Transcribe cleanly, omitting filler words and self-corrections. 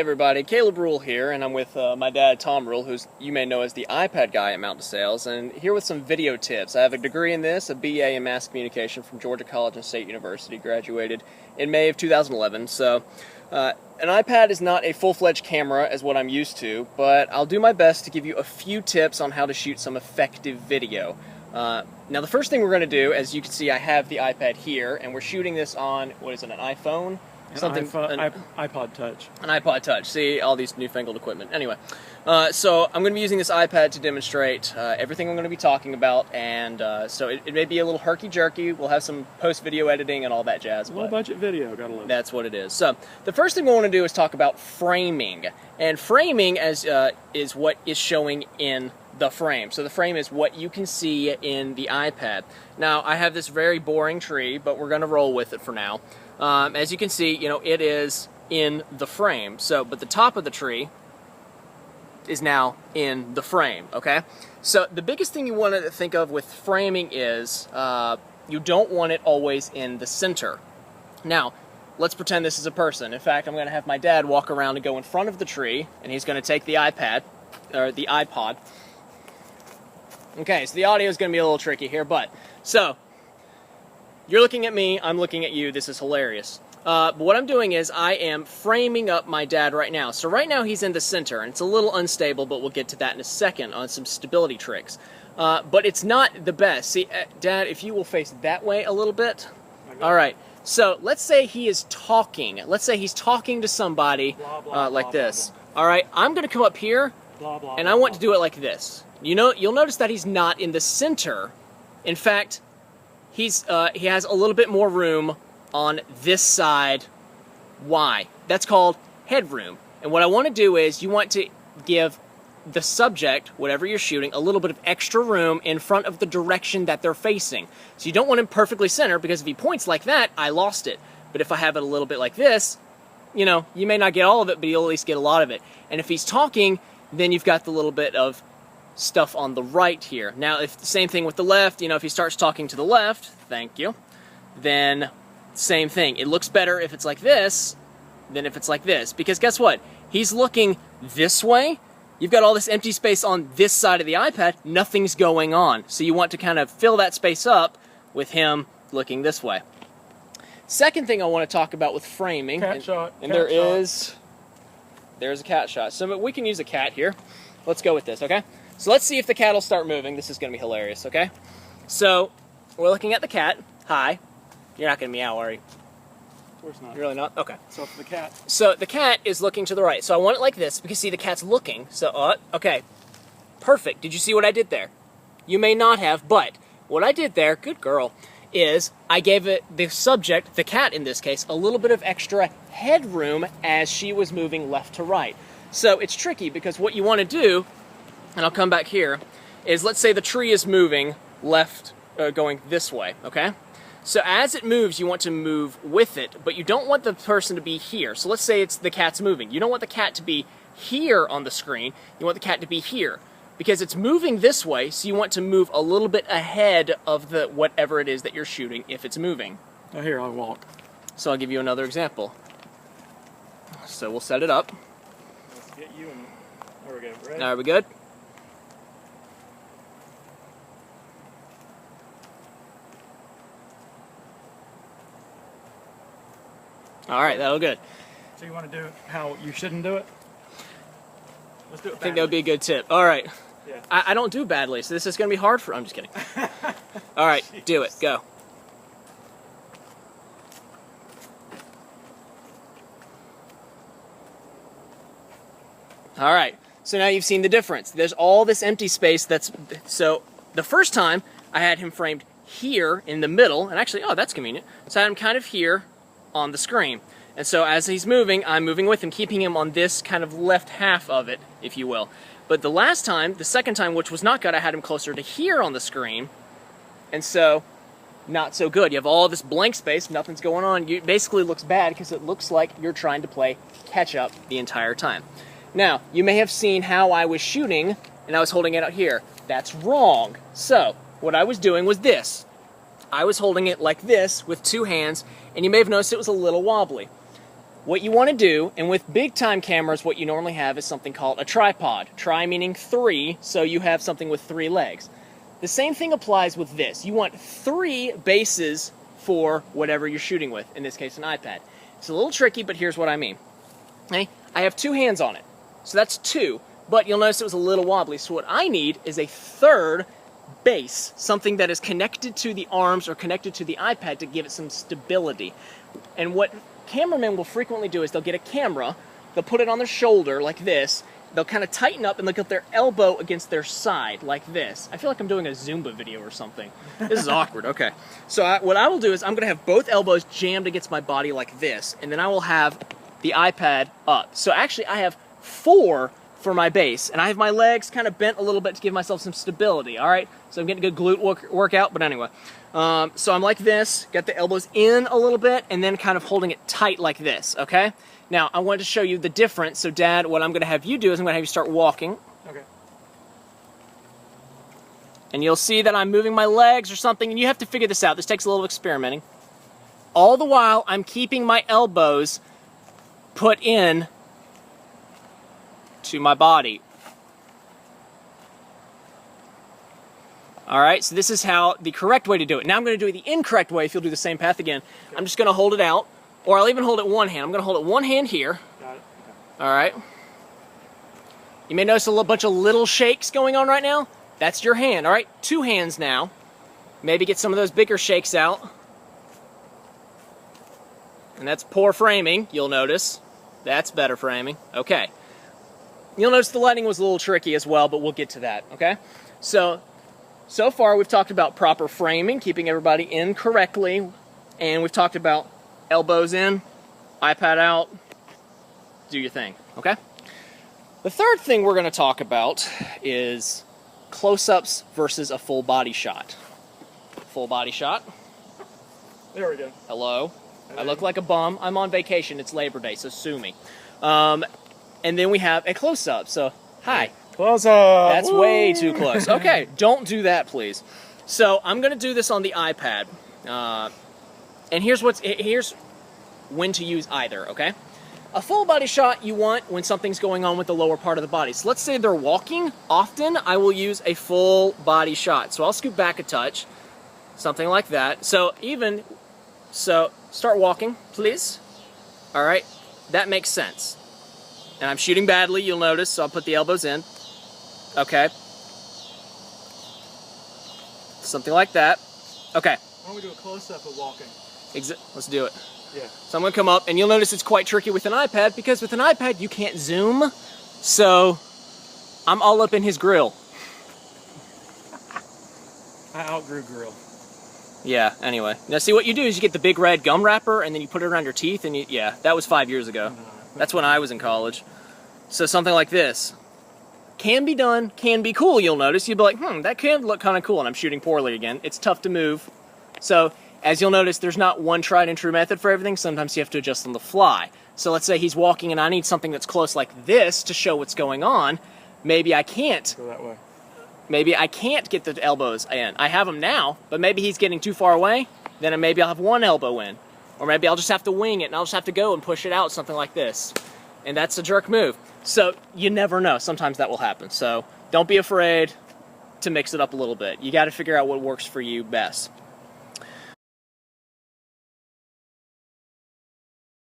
everybody, Caleb Rule here, and I'm with my dad Tom Rule, who you may know as the iPad guy at Mountain Sales, and here with some video tips. I have a degree in this, a BA in Mass Communication from Georgia College and State University, graduated in May of 2011, so an iPad is not a full-fledged camera as what I'm used to, but I'll do my best to give you a few tips on how to shoot some effective video. Now the first thing we're going to do, as you can see I have the iPad here, and we're shooting this on, what is it, an iPhone? iPod Touch. An iPod Touch. See, all these newfangled equipment. Anyway, so I'm going to be using this iPad to demonstrate everything I'm going to be talking about, and so it may be a little herky-jerky. We'll have some post-video editing and all that jazz. Low-budget video, gotta love it. That's what it is. So the first thing we want to do is talk about framing, and framing is what is showing in the frame. So the frame is what you can see in the iPad. Now, I have this very boring tree, but we're going to roll with it for now. As you can see, you know, it is in the frame. So, but the top of the tree is now in the frame, okay? So the biggest thing you want to think of with framing is you don't want it always in the center. Now, let's pretend this is a person. In fact, I'm going to have my dad walk around and go in front of the tree, and he's going to take the iPad, or the iPod. Okay, so the audio is going to be a little tricky here, but, so, you're looking at me, I'm looking at you, this is hilarious. But what I'm doing is I am framing up my dad right now. So right now he's in the center, and it's a little unstable, but we'll get to that in a second on some stability tricks. But it's not the best. See, Dad, if you will face that way a little bit. All right, so let's say he is talking. Let's say he's talking to somebody like this. All right, I'm going to come up here, and I want to do it like this. You know, you'll notice that he's not in the center. In fact, he has a little bit more room on this side. Why? That's called headroom. And what I want to do is you want to give the subject, whatever you're shooting, a little bit of extra room in front of the direction that they're facing. So you don't want him perfectly center, because if he points like that, I lost it. But if I have it a little bit like this, you know, you may not get all of it, but you'll at least get a lot of it. And if he's talking, then you've got the little bit of stuff on the right here. Now, if the same thing with the left, you know, if he starts talking to the left, thank you, then same thing. It looks better if it's like this than if it's like this, because guess what? He's looking this way. You've got all this empty space on this side of the iPad. Nothing's going on. So you want to kind of fill that space up with him looking this way. Second thing I want to talk about with framing, Cat shot. There's a cat shot. So we can use a cat here. Let's go with this, okay? So let's see if the cat will start moving. This is going to be hilarious, okay? So, we're looking at the cat. Hi. You're not going to meow, are you? Of course not. You're really not? Okay. So for the cat. So the cat is looking to the right. So I want it like this, because see, the cat's looking. So, okay. Perfect. Did you see what I did there? You may not have, but what I did there, good girl, is I gave it, the subject, the cat in this case, a little bit of extra headroom as she was moving left to right. So it's tricky, because what you want to do, and I'll come back here, is let's say the tree is moving left, going this way, okay? So as it moves, you want to move with it, but you don't want the person to be here. So let's say it's the cat's moving. You don't want the cat to be here on the screen. You want the cat to be here, because it's moving this way, so you want to move a little bit ahead of the whatever it is that you're shooting if it's moving. Now here, I'll walk. So I'll give you another example. So we'll set it up. Let's get you in. There we go. Ready? Are we good? All right, that'll good. So you want to do it how you shouldn't do it? Let's do it badly. I think that would be a good tip. All right. Yeah. I don't do badly, so this is going to be hard for... I'm just kidding. All right, do it. Go. All right, so now you've seen the difference. There's all this empty space that's... So the first time, I had him framed here in the middle, and actually, oh, that's convenient. So I had him kind of here on the screen. And so as he's moving, I'm moving with him, keeping him on this kind of left half of it, if you will. But the last time, the second time, which was not good, I had him closer to here on the screen, and so not so good. You have all this blank space, nothing's going on. It basically looks bad because it looks like you're trying to play catch-up the entire time. Now, you may have seen how I was shooting, and I was holding it out here. That's wrong. So, what I was doing was this. I was holding it like this with two hands, and you may have noticed it was a little wobbly. what you want to do, and with big time cameras, what you normally have is something called a tripod. Tri meaning 3, so you have something with 3 legs. The same thing applies with this. You want 3 bases for whatever you're shooting with, in this case an iPad. It's a little tricky, but here's what I mean. Okay? I have 2 hands on it, so that's 2, but you'll notice it was a little wobbly, so what I need is a 3rd base, something that is connected to the arms or connected to the iPad to give it some stability. And what cameramen will frequently do is they'll get a camera, they'll put it on their shoulder like this, they'll kind of tighten up and they'll get their elbow against their side like this. I feel like I'm doing a Zumba video or something. This is awkward. Okay. So what I will do is I'm going to have both elbows jammed against my body like this, and then I will have the iPad up. So actually I have 4 for my base, and I have my legs kind of bent a little bit to give myself some stability, all right? So I'm getting a good glute workout, but anyway. So I'm like this, got the elbows in a little bit, and then kind of holding it tight like this, okay? Now, I wanted to show you the difference, so Dad, what I'm going to have you do is I'm going to have you start walking. Okay. And you'll see that I'm moving my legs or something, and you have to figure this out. This takes a little experimenting. All the while, I'm keeping my elbows put in to my body. Alright, so this is how the correct way to do it. Now I'm going to do it the incorrect way if you'll do the same path again. Okay. I'm just going to hold it out, or I'll even hold it one hand. I'm going to hold it one hand here. Got it. Okay. Alright. You may notice a bunch of little shakes going on right now. That's your hand, alright? 2 hands now. Maybe get some of those bigger shakes out. And that's poor framing, you'll notice. That's better framing. Okay. You'll notice the lighting was a little tricky as well, but we'll get to that, okay? So far we've talked about proper framing, keeping everybody in correctly, and we've talked about elbows in, iPad out, do your thing, okay? The third thing we're going to talk about is close-ups versus a full body shot. Full body shot. There we go. Hello. I look like a bum. I'm on vacation. It's Labor Day, so sue me. And then we have a close-up. So, hi. Close-up. That's way too close. Okay, don't do that, please. So I'm going to do this on the iPad. And here's when to use either, okay? A full body shot you want when something's going on with the lower part of the body. So let's say they're walking. Often I will use a full body shot. So I'll scoot back a touch. Something like that. So start walking, please. All right, that makes sense. And I'm shooting badly, you'll notice, so I'll put the elbows in. Okay. Something like that. Okay. Why don't we do a close-up of walking? Let's do it. Yeah. So I'm going to come up, and you'll notice it's quite tricky with an iPad, because with an iPad you can't zoom, so I'm all up in his grill. I outgrew grill. Yeah, anyway. Now see, what you do is you get the big red gum wrapper, and then you put it around your teeth, and yeah, that was 5 years ago. That's when I was in college. So something like this. Can be done, can be cool, you'll notice. You'll be like, that can look kind of cool, and I'm shooting poorly again. It's tough to move. So, as you'll notice, there's not one tried and true method for everything. Sometimes you have to adjust on the fly. So let's say he's walking and I need something that's close like this to show what's going on. Maybe I can't. Go that way. Maybe I can't get the elbows in. I have them now, but maybe he's getting too far away. Then maybe I'll have one elbow in. Or maybe I'll just have to wing it and I'll just have to go and push it out, something like this. And that's a jerk move. So you never know. Sometimes that will happen. So don't be afraid to mix it up a little bit. You got to figure out what works for you best.